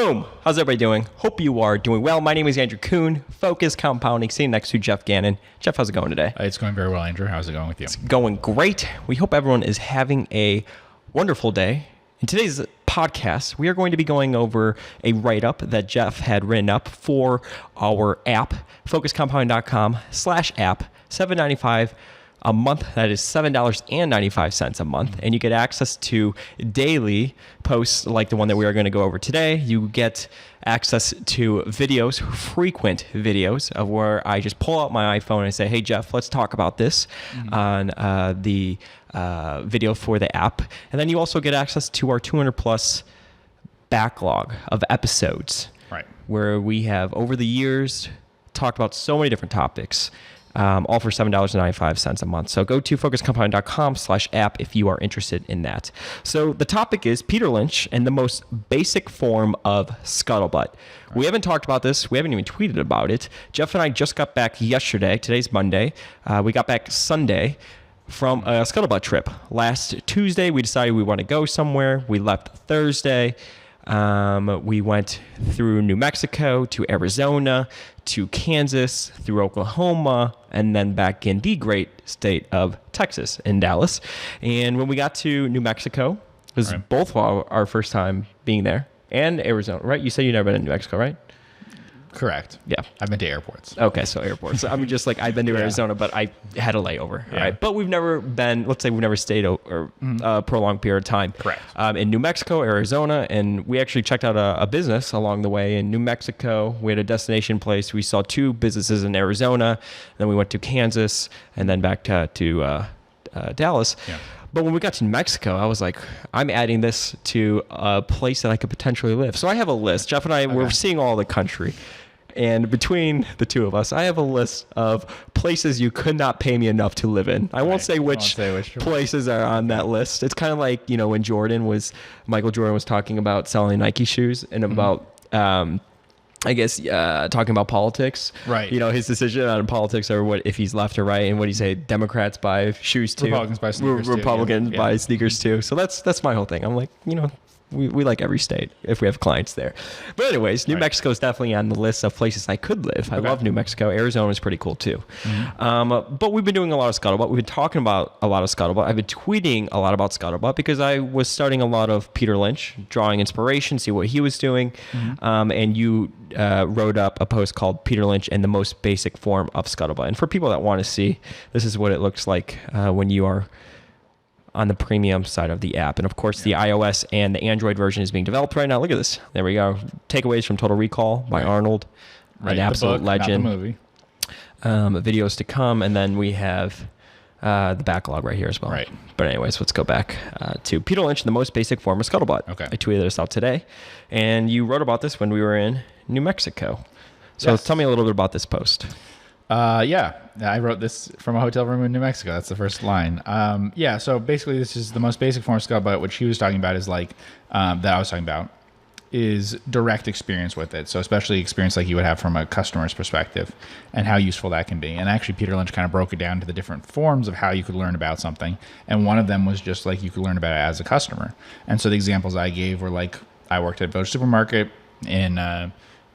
Boom! How's everybody doing? Hope you are doing well. My name is Andrew Kuhn, Focus Compounding, sitting next to Geoff Gannon. Geoff, how's it going today? It's going very well, Andrew. How's it going with you? It's going great. We hope everyone is having a wonderful day. In today's podcast, we are going to be going over a write-up that Geoff had written up for our app, focuscompounding.com/app, $7.95 a month. That is $7.95 a month. And you get access to daily posts like the one that we are going to go over today. You get access to videos, frequent videos of where I just pull out my iPhone and say, hey, Geoff, let's talk about this on the video for the app. And then you also get access to our 200 plus backlog of episodes, right, where we have over the years talked about so many different topics. All for $7.95 a month. So go to focuscompounding.com/app if you are interested in that. So the topic is Peter Lynch and the most basic form of Scuttlebutt. Right. We haven't talked about this. We haven't even tweeted about it. Geoff and I just got back yesterday. Today's Monday. We got back Sunday from a Scuttlebutt trip. Last Tuesday, we decided we want to go somewhere. We left Thursday. We went through New Mexico to Arizona to Kansas, through Oklahoma, and then back in the great state of Texas in Dallas. And when we got to New Mexico, it was both our first time being there, and Arizona, right? You said you've never been in New Mexico, right? Correct. Yeah. I've been to airports. Okay, so airports. I mean, just like I've been to Arizona, but I had a layover. Yeah. Right? But we've never been, let's say we've never stayed a prolonged period of time. Correct. In New Mexico, Arizona, and we actually checked out a business along the way. In New Mexico, we had a destination place. We saw two businesses in Arizona. Then we went to Kansas and then back to Dallas. Yeah. But when we got to New Mexico, I was like, I'm adding this to a place that I could potentially live. So I have a list. Geoff and I were seeing all the country. And between the two of us, I have a list of places you could not pay me enough to live in. I won't say which places are on that list. It's kind of like, when Michael Jordan was talking about selling Nike shoes and about, talking about politics. Right. His decision on politics or what if he's left or right, and what do you say? Democrats buy shoes too. Republicans buy sneakers too. Republicans buy sneakers too. So that's my whole thing. I'm like, we like every state if we have clients there. But anyways, New Mexico is definitely on the list of places I could live. I love New Mexico. Arizona is pretty cool too. But we've been doing a lot of Scuttlebutt. We've been talking about a lot of Scuttlebutt. I've been tweeting a lot about Scuttlebutt because I was starting a lot of Peter Lynch, drawing inspiration, see what he was doing. And you wrote up a post called Peter Lynch and the most basic form of Scuttlebutt. And for people that want to see, this is what it looks like when you are on the premium side of the app. And of course, the iOS and the Android version is being developed right now. Look at this. There we go. Takeaways from Total Recall by Arnold. An absolute legend. Not the movie. Videos to come. And then we have the backlog right here as well. Right. But anyways, let's go back to Peter Lynch, the most basic form of Scuttlebutt. Okay. I tweeted this out today. And you wrote about this when we were in New Mexico. So tell me a little bit about this post. I wrote this from a hotel room in New Mexico. That's the first line. So basically this is the most basic form of Scuttlebutt, which he was talking about is like, that I was talking about, is direct experience with it. So especially experience like you would have from a customer's perspective and how useful that can be. And actually Peter Lynch kind of broke it down to the different forms of how you could learn about something. And one of them was just like you could learn about it as a customer. And so the examples I gave were like, I worked at Village Supermarket in,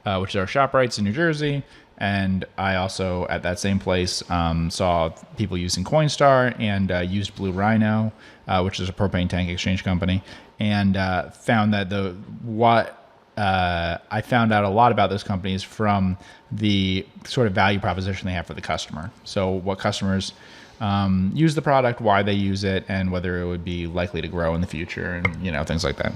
which are ShopRites in New Jersey. And I also, at that same place, saw people using Coinstar and used Blue Rhino, which is a propane tank exchange company, and found that I found out a lot about those companies from the sort of value proposition they have for the customer. So what customers use the product, why they use it, and whether it would be likely to grow in the future, and things like that.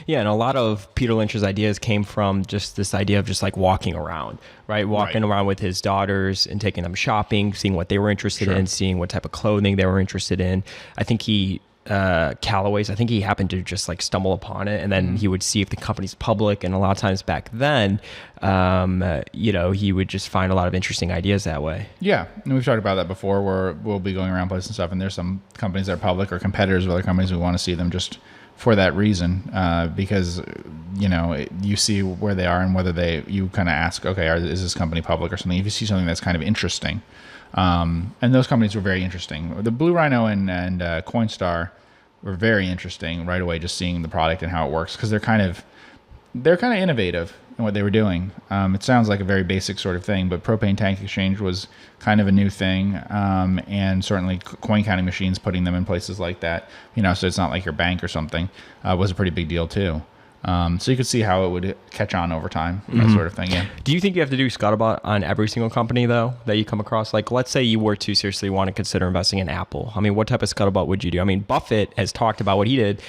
Yeah, and a lot of Peter Lynch's ideas came from just this idea of just like walking around, right? Walking around with his daughters and taking them shopping, seeing what they were interested in, seeing what type of clothing they were interested in. I think Callaway's, I think he happened to just like stumble upon it, and then he would see if the company's public, and a lot of times back then, he would just find a lot of interesting ideas that way. Yeah, and we've talked about that before, where we'll be going around places and stuff, and there's some companies that are public or competitors of other companies. We want to see them just for that reason, because you see where they are and whether you kind of ask, okay, is this company public or something? If you see something that's kind of interesting, and those companies were very interesting. The Blue Rhino and Coinstar were very interesting right away, just seeing the product and how it works, because they're kind of they're kind of innovative in what they were doing. It sounds like a very basic sort of thing, but propane tank exchange was kind of a new thing, and certainly coin counting machines, putting them in places like that, so it's not like your bank or something, was a pretty big deal too. So you could see how it would catch on over time, that sort of thing. Yeah. Do you think you have to do Scuttlebutt on every single company though that you come across? Like, let's say you were to seriously want to consider investing in Apple. I mean, what type of Scuttlebutt would you do? I mean, Buffett has talked about what he did.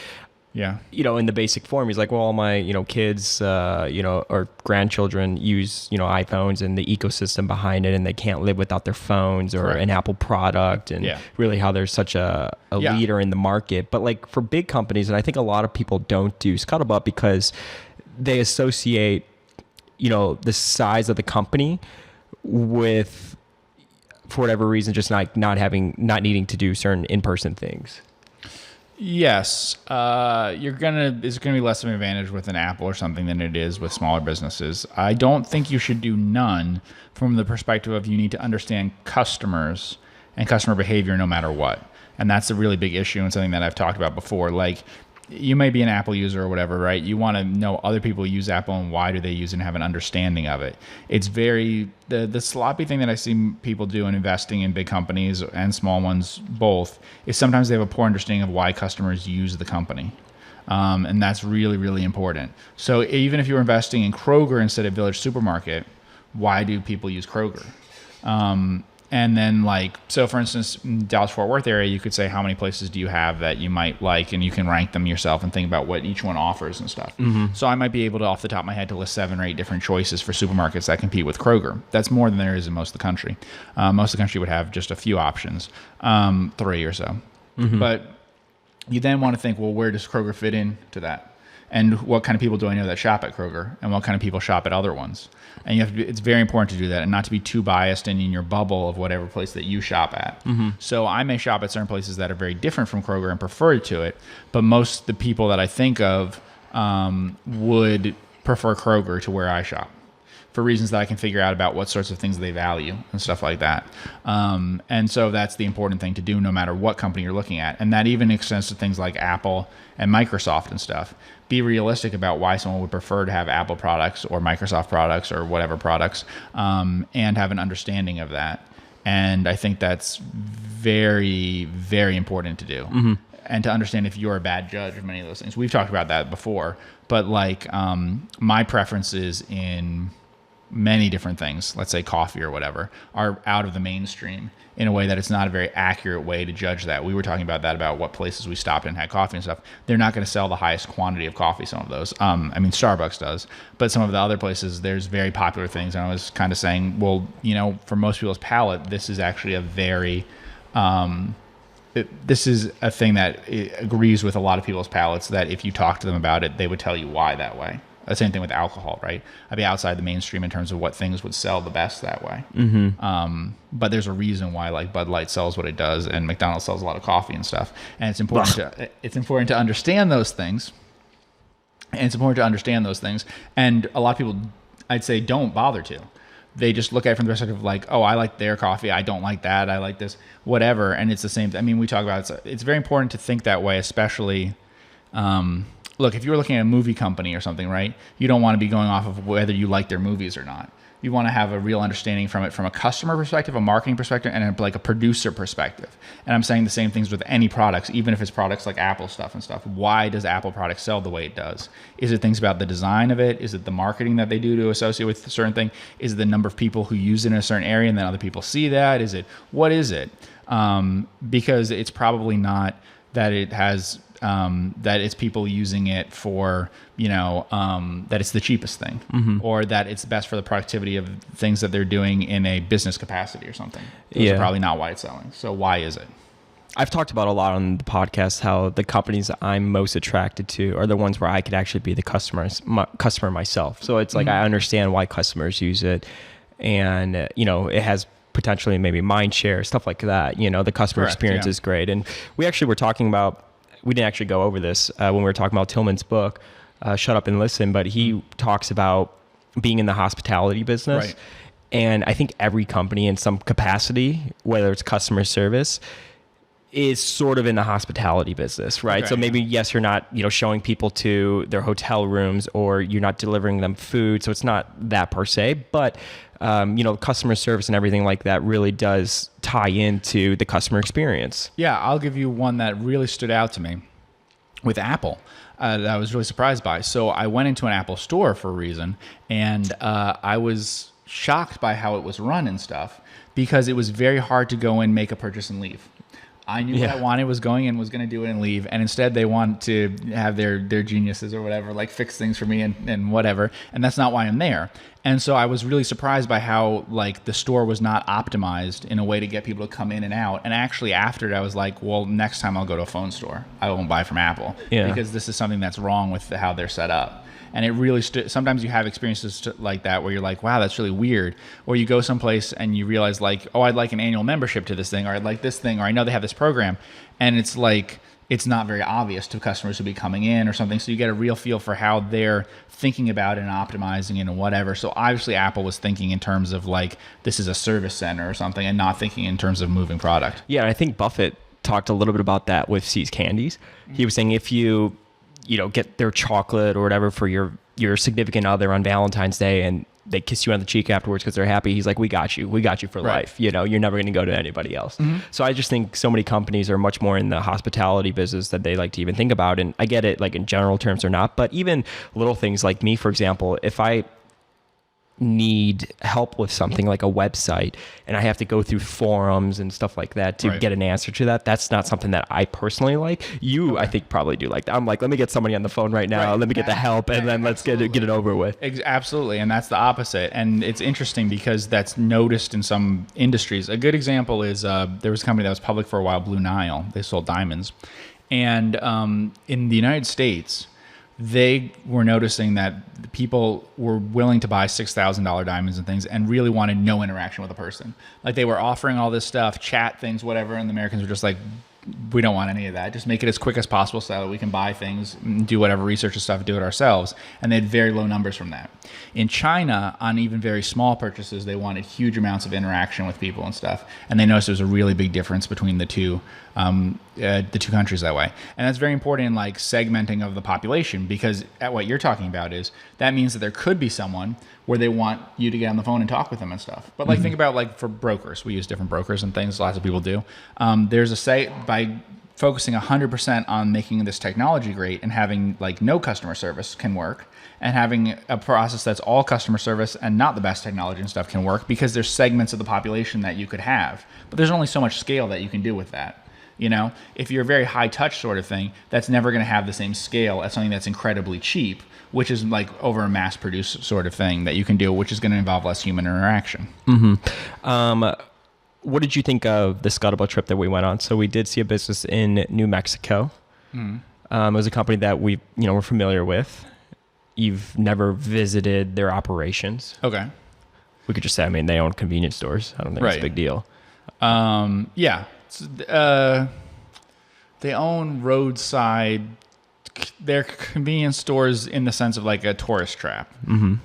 Yeah. In the basic form, he's like, well, all my, kids, or grandchildren use, iPhones and the ecosystem behind it, and they can't live without their phones or Correct. an Apple product, and really how there's such a leader in the market. But like for big companies, and I think a lot of people don't do Scuttlebutt because they associate, the size of the company with, for whatever reason, just not needing to do certain in-person things. Yes, it's gonna be less of an advantage with an Apple or something than it is with smaller businesses. I don't think you should do none from the perspective of you need to understand customers and customer behavior no matter what, and that's a really big issue and something that I've talked about before. Like, you may be an Apple user or whatever, right? You want to know other people who use Apple and why do they use it and have an understanding of it. It's very, the sloppy thing that I see people do in investing in big companies and small ones both is sometimes they have a poor understanding of why customers use the company. And that's really, really important. So even if you're investing in Kroger instead of Village Supermarket, why do people use Kroger? And then so for instance, in Dallas-Fort Worth area, you could say how many places do you have that you might like, and you can rank them yourself and think about what each one offers and stuff. Mm-hmm. So I might be able to, off the top of my head, to list 7 or 8 different choices for supermarkets that compete with Kroger. That's more than there is in most of the country. Most of the country would have just a few options, 3 or so. Mm-hmm. But you then want to think, well, where does Kroger fit into that? And what kind of people do I know that shop at Kroger? And what kind of people shop at other ones? And it's very important to do that and not to be too biased and in your bubble of whatever place that you shop at. Mm-hmm. So I may shop at certain places that are very different from Kroger and prefer to it, but most the people that I think of would prefer Kroger to where I shop, for reasons that I can figure out about what sorts of things they value and stuff like that. And so that's the important thing to do no matter what company you're looking at. And that even extends to things like Apple and Microsoft and stuff. Be realistic about why someone would prefer to have Apple products or Microsoft products or whatever products, and have an understanding of that. And I think that's very, very important to do. Mm-hmm. And to understand if you're a bad judge of many of those things. We've talked about that before, but my preferences in many different things, let's say coffee or whatever, are out of the mainstream in a way that it's not a very accurate way to judge that. We were talking about that, about what places we stopped and had coffee and stuff. They're not going to sell the highest quantity of coffee, some of those. Starbucks does, but some of the other places, there's very popular things. And I was kind of saying, well, for most people's palate, this is actually a very, this is a thing that agrees with a lot of people's palates, that if you talk to them about it, they would tell you why that way. The same thing with alcohol, right? I'd be outside the mainstream in terms of what things would sell the best that way. Mm-hmm. But there's a reason why Bud Light sells what it does, and McDonald's sells a lot of coffee and stuff. And it's important to understand those things. And a lot of people, I'd say, don't bother to. They just look at it from the perspective of oh, I like their coffee, I don't like that, I like this, whatever. And it's the same. We talk about it's very important to think that way, especially. Look, if you're looking at a movie company or something, right, you don't want to be going off of whether you like their movies or not. You want to have a real understanding from it, from a customer perspective, a marketing perspective, and a producer perspective. And I'm saying the same things with any products, even if it's products like Apple stuff and stuff. Why does Apple products sell the way it does? Is it things about the design of it? Is it the marketing that they do to associate with a certain thing? Is it the number of people who use it in a certain area and then other people see that? What is it? Because it's probably not that it has... that it's people using it for, that it's the cheapest thing, mm-hmm. or that it's best for the productivity of things that they're doing in a business capacity or something. Those are probably not why it's selling. So why is it? I've talked about a lot on the podcast how the companies I'm most attracted to are the ones where I could actually be the customer myself. So it's mm-hmm. I understand why customers use it, and it has potentially maybe mind share, stuff like that. The customer experience is great. And we actually were talking about. We didn't actually go over this when we were talking about Tillman's book, Shut Up and Listen, but he talks about being in the hospitality business. And I think every company in some capacity, whether it's customer service, is sort of in the hospitality business, right? Okay, So maybe, yeah. yes, you're not, showing people to their hotel rooms, or you're not delivering them food. So it's not that per se, but, customer service and everything like that really does tie into the customer experience. Yeah, I'll give you one that really stood out to me with Apple. That I was really surprised by. So I went into an Apple store for a reason, and I was shocked by how it was run and stuff, because it was very hard to go in, make a purchase, and leave. I knew what I wanted, was going in, was going to do it and leave, and instead they want to have their geniuses or whatever, like, fix things for me and whatever, and that's not why I'm there. And so I was really surprised by how, like, the store was not optimized in a way to get people to come in and out. And actually after it, I was like, well, next time I'll go to a phone store. I won't buy from Apple, because this is something that's wrong with how they're set up. And it really sometimes you have experiences like that where you're like, wow, that's really weird. Or you go someplace and you realize, like, oh, I'd like an annual membership to this thing, or I'd like this thing, or I know they have this program. And it's like, it's not very obvious to customers who be coming in or something. So you get a real feel for how they're thinking about it and optimizing it and whatever. So obviously Apple was thinking in terms of, like, this is a service center or something, and not thinking in terms of moving product. Yeah, I think Buffett talked a little bit about that with See's Candies. He was saying if you get their chocolate or whatever for your significant other on Valentine's Day, and they kiss you on the cheek afterwards because they're happy, he's like, we got you for life. You're never going to go to anybody else. So I just think so many companies are much more in the hospitality business that they like to even think about. And I get it, like, in general terms or not, but even little things like me, for example, if I need help with something like a website and I have to go through forums and stuff like that to get an answer to that, that's not something that I personally like. I think probably do like that. I'm like, let me get somebody on the phone right now. Let me get the help, and then let's get it over with. Absolutely. And that's the opposite. And it's interesting because that's noticed in some industries. A good example is there was a company that was public for a while, Blue Nile. They sold diamonds. And in the United States, they were noticing that people were willing to buy $6,000 diamonds and things, and really wanted no interaction with a person. Like, they were offering all this stuff, chat things, whatever, and the Americans were just like, we don't want any of that. Just make it as quick as possible so that we can buy things, do whatever research and stuff, do it ourselves. And they had very low numbers from that. In China, on even very small purchases, they wanted huge amounts of interaction with people and stuff. And they noticed there was a really big difference between the two countries that way. And that's very important in, like, segmenting of the population, because at what you're talking about is that means that there could be someone where they want you to get on the phone and talk with them and stuff. But, like, think about, like, for brokers, we use different brokers and things. Lots of people do. There's by focusing 100% on making this technology great and having, like, no customer service can work, and having a process that's all customer service and not the best technology and stuff can work, because there's segments of the population that you could have. But there's only so much scale that you can do with that. If you're a very high touch sort of thing, that's never going to have the same scale as something that's incredibly cheap, which is like over a mass produced sort of thing that you can do, which is going to involve less human interaction. What did you think of the Scuttlebutt trip that we went on? So we did see a business in New Mexico. It was a company that we're familiar with. You've never visited their operations. Okay. We could just say, they own convenience stores. I don't think it's a big deal. Yeah. They own roadside. They're convenience stores in the sense of, like, a tourist trap.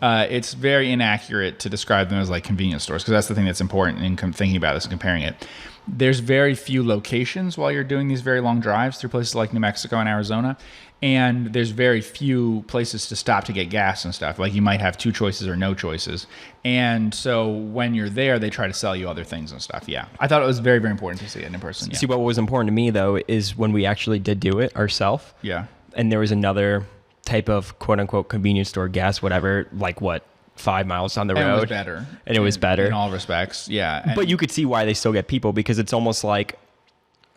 It's very inaccurate to describe them as, like, convenience stores, because that's the thing that's important in thinking about this and comparing it. There's very few locations while you're doing these very long drives through places like New Mexico and Arizona. And there's very few places to stop to get gas and stuff. Like, you might have two choices or no choices. And so when you're there, they try to sell you other things and stuff. Yeah. I thought it was very, very important to see it in person. Yeah. See, what was important to me, though, is when we actually did do it ourselves. Yeah. And there was another type of quote unquote convenience store gas, whatever, like 5 miles down the road. And it was better. And it was better. In all respects. Yeah. But you could see why they still get people, because it's almost like,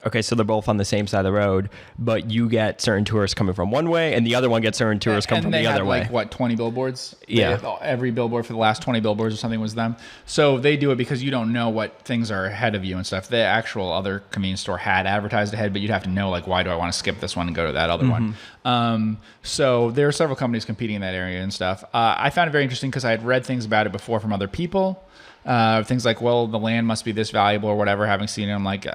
okay, so they're both on the same side of the road, but you get certain tourists coming from one way, and the other one gets certain tourists coming from the other way. Like, what, 20 billboards? Yeah. Every billboard for the last 20 billboards or something was them. So they do it because you don't know what things are ahead of you and stuff. The actual other convenience store had advertised ahead, but you'd have to know, like, why do I want to skip this one and go to that other one? So there are several companies competing in that area and stuff. I found it very interesting because I had read things about it before from other people. Things like, well, the land must be this valuable or whatever. Having seen it, I'm like,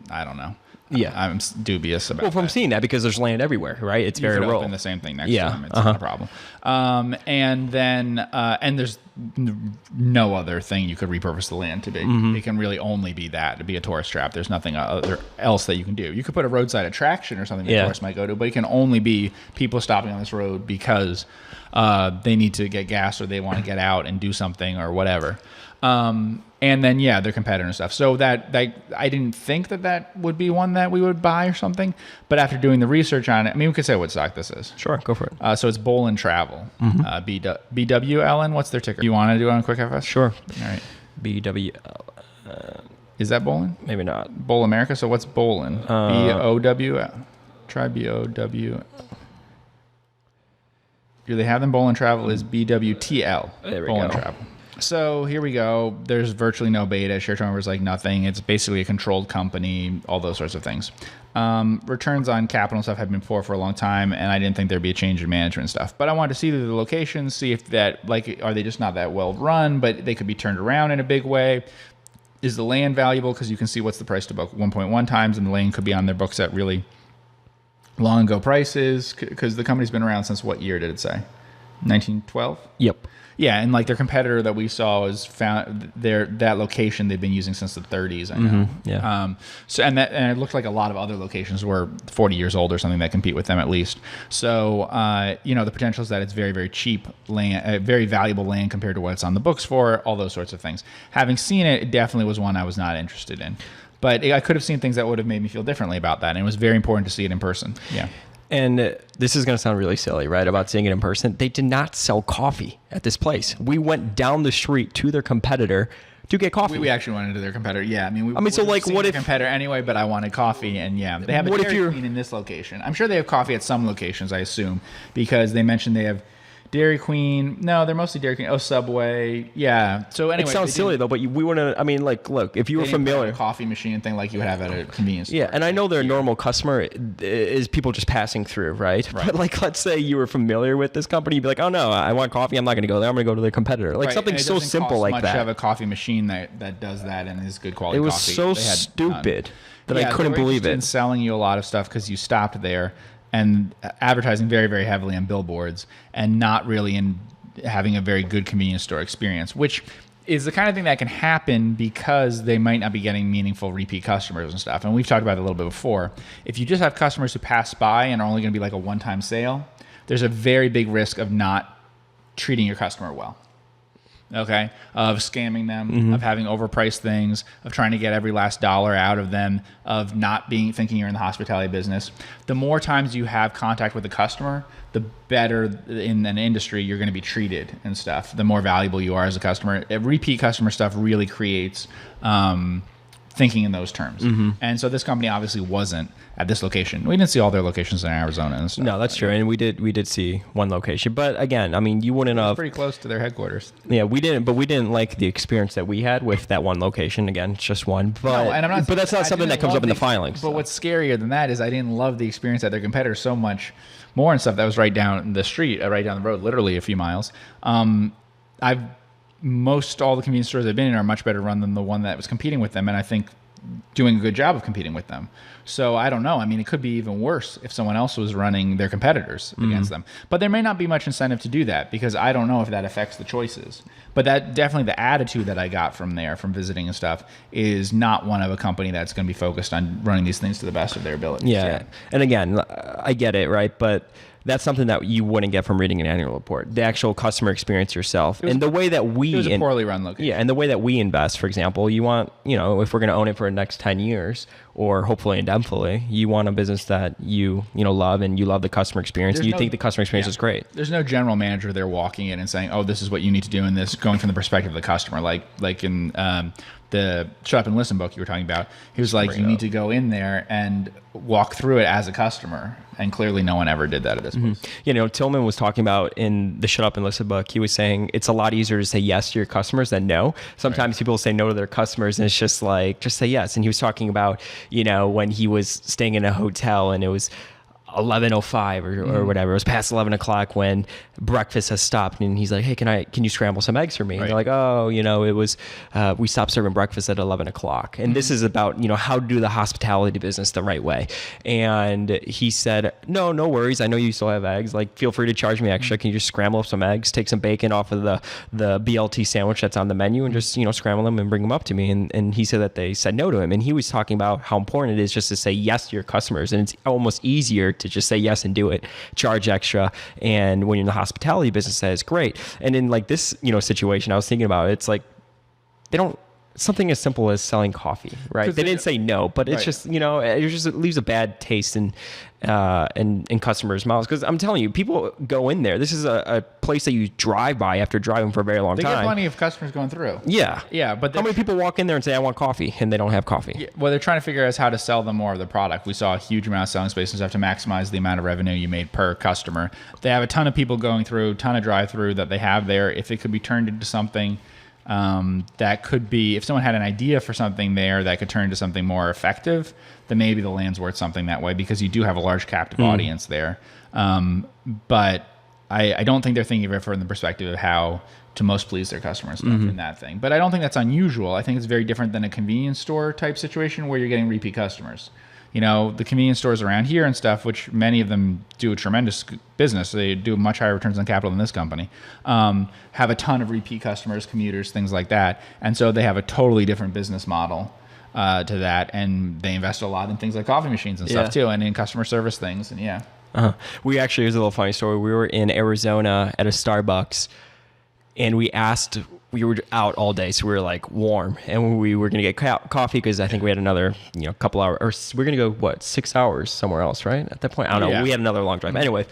I don't know. Yeah, I'm dubious about. Well, from seeing that, because there's land everywhere, right? It's very rural. Open the same thing next to them. It's not a problem. And then and there's no other thing you could repurpose the land to be. It can really only be that, to be a tourist trap. There's nothing else that you can do. You could put a roadside attraction or something that tourists might go to, but it can only be people stopping on this road because they need to get gas or they want to get out and do something or whatever. And then, their competitor and stuff. So that I didn't think that would be one that we would buy or something. But after doing the research on it, I mean, we could say what stock this is. Sure, go for it. So it's Bolin Travel, BWLN. What's their ticker? You want to do it on Quick FS? Sure. All right. BWL. Is that Bolin? Maybe not. Bowl America. So what's Bolin? BOW. Try BOW. Do they have them? Bolin Travel is BWTL. There we Bolin go. Travel. So here we go. There's virtually no beta. Share turnover is like nothing. It's basically a controlled company, all those sorts of things. Returns on capital and stuff have been poor for a long time, and I didn't think there'd be a change in management and stuff. But I wanted to see the locations, see if that, like, are they just not that well run, but they could be turned around in a big way. Is the land valuable? Because you can see what's the price to book 1.1 times, and the land could be on their books at really long ago prices, because the company's been around since what year did it say? 1912? Yep. Yeah, and like their competitor that we saw is found that location they've been using since the 30s. I know. Yeah. So and it looked like a lot of other locations were 40 years old or something that compete with them at least. So the potential is that it's very, very cheap land, very valuable land compared to what it's on the books for. All those sorts of things. Having seen it, it definitely was one I was not interested in. But I could have seen things that would have made me feel differently about that, and it was very important to see it in person. Yeah. And this is going to sound really silly, right, about seeing it in person. They did not sell coffee at this place. We went down the street to their competitor to get coffee. We actually went into their competitor. Yeah, I mean, so like, what if competitor anyway? But I wanted coffee, and they have a Dairy Queen in this location. I'm sure they have coffee at some locations, I assume, because they mentioned they have Dairy Queen. No, they're mostly Dairy Queen. Oh, Subway. Yeah. So anyway, it sounds silly though, but we wouldn't. I mean, like, look, if you were familiar, a coffee machine thing like you would have at a convenience store. Yeah, and I know their normal customer is people just passing through, right? But like, let's say you were familiar with this company, you'd be like, oh no, I want coffee. I'm not going to go there. I'm going to go to their competitor. Like something so simple like that. Much have a coffee machine that does that and is good quality. It was coffee. so stupid that I couldn't believe it. In selling you a lot of stuff because you stopped there and advertising very, very heavily on billboards and not really in having a very good convenience store experience, which is the kind of thing that can happen because they might not be getting meaningful repeat customers and stuff. And we've talked about it a little bit before. If you just have customers who pass by and are only going to be like a one-time sale, there's a very big risk of not treating your customer well. Okay, of scamming them, of having overpriced things, of trying to get every last dollar out of them, of not thinking you're in the hospitality business. The more times you have contact with the customer, the better in an industry you're going to be treated and stuff. The more valuable you are as a customer. Repeat customer stuff really creates thinking in those terms. And so this company obviously wasn't at this location. We didn't see all their locations in Arizona and stuff. No, that's true. And we did see one location. But again, I mean, you wouldn't have... pretty close to their headquarters. Yeah, we didn't like the experience that we had with that one location. Again, it's just one. But, no, and I'm not, but that's not something that comes up in the filings. But what's scarier than that is I didn't love the experience at their competitors so much more and stuff that was right down the street, right down the road, literally a few miles. Most all the convenience stores I've been in are much better run than the one that was competing with them, and I think doing a good job of competing with them. So I don't know. I mean, it could be even worse if someone else was running their competitors against them. But there may not be much incentive to do that because I don't know if that affects the choices. But that definitely the attitude that I got from there, from visiting and stuff, is not one of a company that's going to be focused on running these things to the best of their abilities. Yeah. And again, I get it, right? But that's something that you wouldn't get from reading an annual report. The actual customer experience yourself. And the way that it was a poorly run location. Yeah, and the way that we invest, for example, you want, if we're going to own it for the next 10 years, or hopefully indefinitely, you want a business that you love and you love the customer experience and you think the customer experience is great. There's no general manager there walking in and saying, oh, this is what you need to do in this, going from the perspective of the customer. Like in the Shut Up and Listen book you were talking about, he was like, you need to go in there and walk through it as a customer. And clearly no one ever did that at this place. Tillman was talking about in the Shut Up and Listen book, he was saying it's a lot easier to say yes to your customers than no. Sometimes people say no to their customers and it's just like, just say yes. And he was talking about, when he was staying in a hotel and it was 11:05 or whatever. It was past 11 o'clock when breakfast has stopped, and he's like, "Hey, can you scramble some eggs for me?" And they're like, "Oh, it was we stopped serving breakfast at 11 o'clock." And this is about how to do the hospitality business the right way. And he said, "No worries. I know you still have eggs. Like, feel free to charge me extra. Can you just scramble up some eggs, take some bacon off of the BLT sandwich that's on the menu, and just scramble them and bring them up to me?" And he said that they said no to him, and he was talking about how important it is just to say yes to your customers, and it's almost easier to just say yes and do it, charge extra. And when you're in the hospitality business, that is great. And in like this, situation, I was thinking about it, it's like they don't, something as simple as selling coffee, right? They didn't say no, but it's just, it leaves a bad taste in customers' mouths. Because I'm telling you, people go in there. This is a place that you drive by after driving for a very long time. They get plenty of customers going through. Yeah. Yeah, but how many people walk in there and say, "I want coffee," and they don't have coffee? Yeah, well, they're trying to figure out how to sell them more of the product. We saw a huge amount of selling space and stuff to maximize the amount of revenue you made per customer. They have a ton of people going through, ton of drive-through that they have there. If it could be turned into something that could be, if someone had an idea for something there that could turn into something more effective, then maybe the land's worth something that way, because you do have a large captive audience there. But I don't think they're thinking of it from the perspective of how to most please their customers in that thing. But I don't think that's unusual. I think it's very different than a convenience store type situation where you're getting repeat customers. The convenience stores around here and stuff, which many of them do a tremendous business. They do much higher returns on capital than this company, have a ton of repeat customers, commuters, things like that. And so they have a totally different business model to that. And they invest a lot in things like coffee machines and stuff too, and in customer service things. And we actually, here's a little funny story. We were in Arizona at a Starbucks, and we were out all day, so we were like warm, and we were going to get coffee because I think we had another, couple hours, or we're going to go 6 hours somewhere else, right? At that point, I don't know. We had another long drive. Anyway,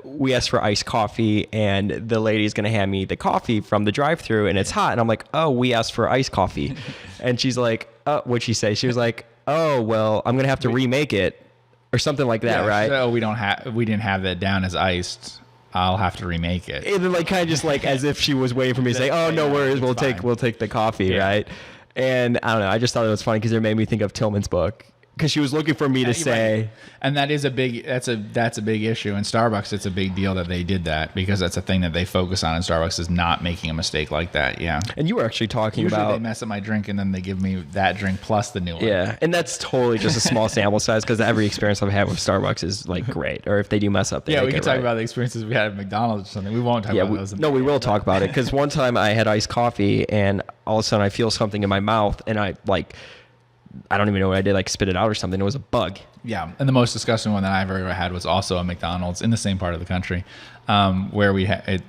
we asked for iced coffee, and the lady is going to hand me the coffee from the drive-thru, and it's hot, and I'm like, "Oh, we asked for iced coffee," and she's like, "What'd she say?" She was like, "Oh, well, I'm going to have to remake it," or something like that, right? So we didn't have that down as iced. I'll have to remake it. And then kind of just as if she was waiting for me to say, "Oh, no worries, we'll take the coffee," right? And I don't know, I just thought it was funny because it made me think of Tillman's book, because she was looking for me to say, right. And that is that's a big issue in Starbucks. It's a big deal that they did that, because that's a thing that they focus on in Starbucks, is not making a mistake like that. Yeah. And you were actually talking Usually about, they mess up my drink and then they give me that drink plus the new one. Yeah, and that's totally just a small sample size, because every experience I've had with Starbucks is great. Or if they do mess up, we can talk about the experiences we had at McDonald's or something. We won't talk about those. We will talk about it, because one time I had iced coffee and all of a sudden I feel something in my mouth, and I don't even know what I did, spit it out or something. It was a bug. Yeah, and the most disgusting one that I've ever had was also a McDonald's in the same part of the country, where we had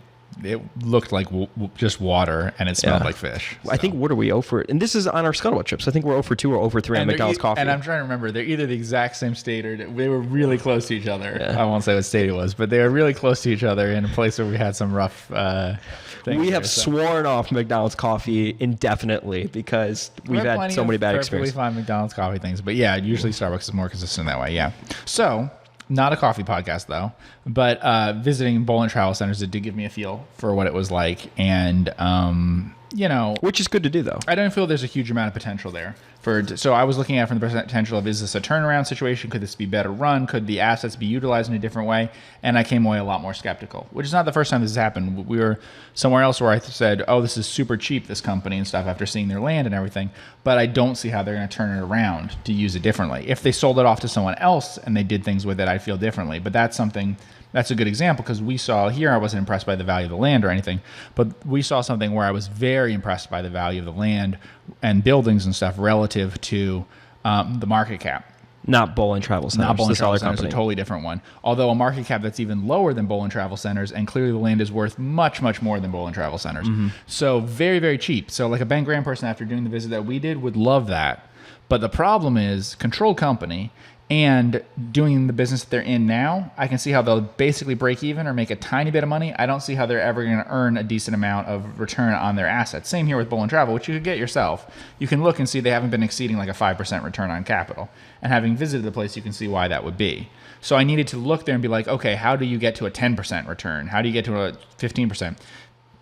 it looked like just water, and it smelled like fish. So. I think, what are we 0 for? And this is on our Scuttlebutt trips. I think we're 0 for 2 or 0 for 3 on McDonald's coffee. And I'm trying to remember, they're either the exact same state or they were really close to each other. Yeah. I won't say what state it was, but they were really close to each other in a place where we had some rough things. We have sworn off McDonald's coffee indefinitely because we've had so many bad experiences. Perfectly fine McDonald's coffee things, but yeah, usually Starbucks is more consistent that way. Yeah. So, not a coffee podcast though, but visiting bowling travel centers, it did give me a feel for what it was like, and which is good to do though. I don't feel there's a huge amount of potential there. So I was looking at it from the potential of, is this a turnaround situation? Could this be better run? Could the assets be utilized in a different way? And I came away a lot more skeptical, which is not the first time this has happened. We were somewhere else where I said, "Oh, this is super cheap, this company," and stuff, after seeing their land and everything. But I don't see how they're going to turn it around to use it differently. If they sold it off to someone else and they did things with it, I'd feel differently. But that's a good example, because we saw here, I wasn't impressed by the value of the land or anything, but we saw something where I was very impressed by the value of the land and buildings and stuff relative to the market cap. Not Bowl & Travel Centers. Not Bowl & Travel Centers, a totally different one. Although a market cap that's even lower than Bowl & Travel Centers, and clearly the land is worth much, much more than Bowl & Travel Centers. Mm-hmm. So very, very cheap. So like a Ben Graham person, after doing the visit that we did, would love that. But the problem is, controlled company, and doing the business that they're in now, I can see how they'll basically break even or make a tiny bit of money. I don't see how they're ever going to earn a decent amount of return on their assets. Same here with Bowl & Travel, which you could get yourself. You can look and see they haven't been exceeding like a 5% return on capital. And having visited the place, you can see why that would be. So I needed to look there and be like, okay, how do you get to a 10% return? How do you get to a 15%?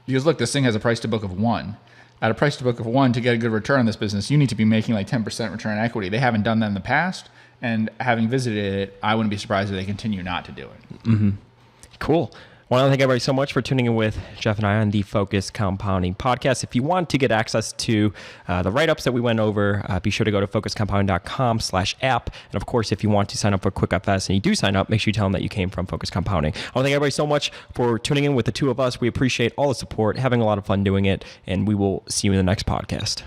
Because look, this thing has a price to book of 1. At a price to book of 1, to get a good return on this business, you need to be making like 10% return on equity. They haven't done that in the past. And having visited it, I wouldn't be surprised if they continue not to do it. Cool. Well, I want to thank everybody so much for tuning in with Geoff and I on the Focus Compounding Podcast. If you want to get access to the write-ups that we went over, be sure to go to focuscompounding.com/app. And of course, if you want to sign up for QuickFS and you do sign up, make sure you tell them that you came from Focus Compounding. I want to thank everybody so much for tuning in with the two of us. We appreciate all the support, having a lot of fun doing it, and we will see you in the next podcast.